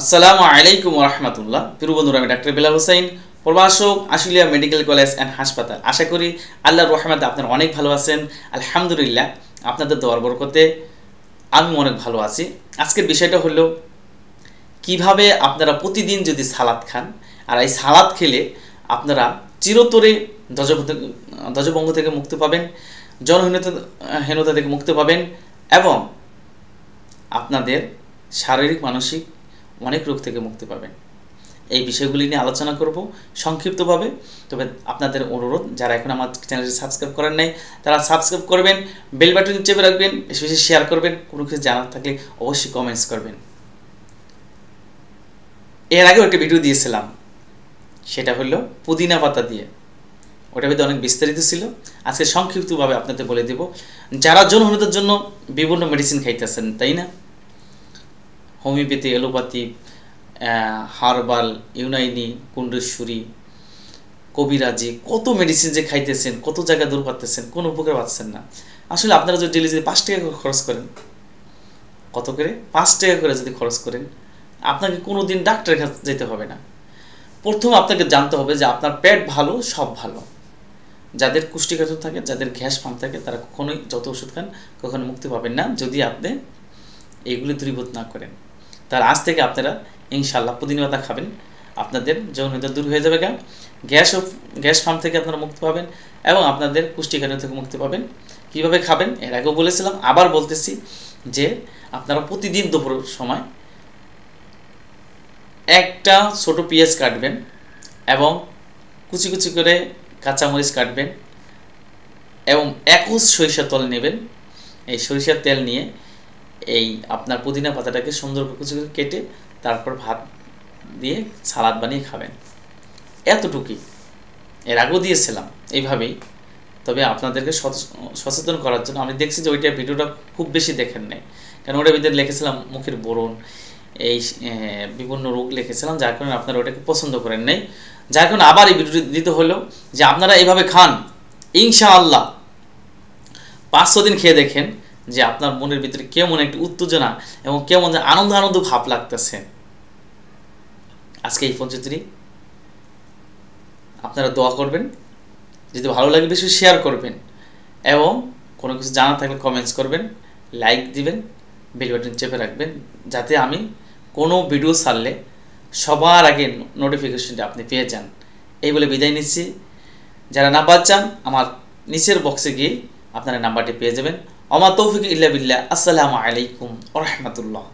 আসসালামু আলাইকুম রহমতুল্লাহ। প্রিয় বন্ধুরা, আমি ডাক্তার বেলাল হোসেন, প্রভাষক, আশুলিয়া মেডিকেল কলেজ অ্যান্ড হাসপাতাল। আশা করি আল্লাহর রহমতে আপনারা অনেক ভালো আছেন। আলহামদুলিল্লাহ, আপনাদের দোয়ার বরকতে আমি অনেক ভালো আছি। আজকের বিষয়টা হলো কিভাবে আপনারা প্রতিদিন যদি সালাদ খান, আর এই সালাদ খেলে আপনারা চিরতরে ধ্বজভঙ্গ থেকে মুক্তি পাবেন, জনহীনতা থেকে মুক্তি পাবেন এবং আপনাদের শারীরিক মানসিক অনেক রোগ থেকে মুক্তি পাবেন। এই বিষয়গুলি নিয়ে আলোচনা করব সংক্ষিপ্তভাবে। তবে আপনাদের অনুরোধ, যারা এখন আমার চ্যানেলটি সাবস্ক্রাইব করেন নাই তারা সাবস্ক্রাইব করবেন, বেল বাটন চেপে রাখবেন, বেশি বেশি শেয়ার করবেন, কোনো কিছু জানার থাকলে অবশ্যই কমেন্টস করবেন। এর আগেও একটা ভিডিও দিয়েছিলাম, সেটা হলো পুদিনা পাতা দিয়ে। ওটা ভিতরে অনেক বিস্তারিত ছিল। আজকে সংক্ষিপ্তভাবে আপনাদের বলে দেব। যারা জনহীনতার জন্য বিভিন্ন মেডিসিন খাইতেছেন, তাই না? হোমিওপ্যাথি, এলোপ্যাথি, হার্বাল, ইউনাইনি, কুণ্ডেশ্বরী, কবিরাজি, কত মেডিসিন যে খাইতেছেন, কত জায়গায় দূর পাচ্ছেন, কোনো উপকার পাচ্ছেন না। আসলে আপনারা যদি ডেলি যদি 5 টাকা করে খরচ করেন, কত করে 5 টাকা করে যদি খরচ করেন, আপনাকে কোনো দিন ডাক্তারের কাছে যেতে হবে না। প্রথম আপনাকে জানতে হবে যে আপনার পেট ভালো, সব ভালো। যাদের কুষ্ঠিকাঠিন্য থাকে, যাদের গ্যাস ফার্ম থাকে, তারা কখনোই যত ওষুধ খান কখনো মুক্তি পাবেন না যদি আপনি এইগুলি দূরীভূত না করেন। তার আজ থেকে আপনারা ইনশাআল্লাহ পুদিনা পাতা খাবেন, আপনাদের যৌনতা দূর হয়ে যাবে। গ্যাস ফার্ম থেকে আপনারা মুক্তি পাবেন এবং আপনাদের কুষ্ঠিকাঠিন্য থেকে মুক্তি পাবেন। কীভাবে খাবেন এর আগেও বলেছিলাম, আবার বলতেছি যে আপনারা প্রতিদিন দুপুর সময় একটা ছোট পেঁয়াজ কাটবেন এবং কুচি কুচি করে কাঁচামরিচ কাটবেন এবং 21 সরিষার তেল নেবেন। এই সরিষার তেল নিয়ে এই আপনার পুদিনা পাতাটাকে সুন্দর করে কুচি করে কেটে তারপর ভাত দিয়ে সালাদ বানিয়ে খাবেন। এতটুকুই, এর আগেও দিয়েছিলাম এইভাবেই। তবে আপনাদেরকে সচেতন করার জন্য আমি দেখছি যে ওইটা ভিডিওটা খুব বেশি দেখেন নাই, কারণ ওটার ভিতরে লিখেছিলাম মুখের ব্রণ, এই বিভিন্ন রোগ লিখেছিলাম, যার কারণে আপনারা ওটাকে পছন্দ করেন নাই। যার কারণে আবার এই ভিডিওটি দিতে হলো যে আপনারা এইভাবে খান, ইনশাআল্লাহ 5-6 দিন খেয়ে দেখেন যে আপনার মনের ভিতরে কেমন একটি উত্তেজনা এবং কেমন আনন্দ আনন্দ ভাব লাগতেছে। আজকে এই পর্যন্তই। আপনারা দোয়া করবেন, যদি ভালো লাগে বেশি শেয়ার করবেন এবং কোনো কিছু জানা থাকলে কমেন্টস করবেন, লাইক দিবেন, বেল বাটন চেপে রাখবেন, যাতে আমি কোনো ভিডিও ছাড়লে সবার আগে নোটিফিকেশনটা আপনি পেয়ে যান। এই বলে বিদায় নিচ্ছি। যারা নাম্বার চান আমার নিচের বক্সে গিয়ে আপনারা নাম্বারটি পেয়ে যাবেন। ওমা তৌফিক ইল্লা বিল্লাহ। আসসালামু আলাইকুম ওয়া রাহমাতুল্লাহ।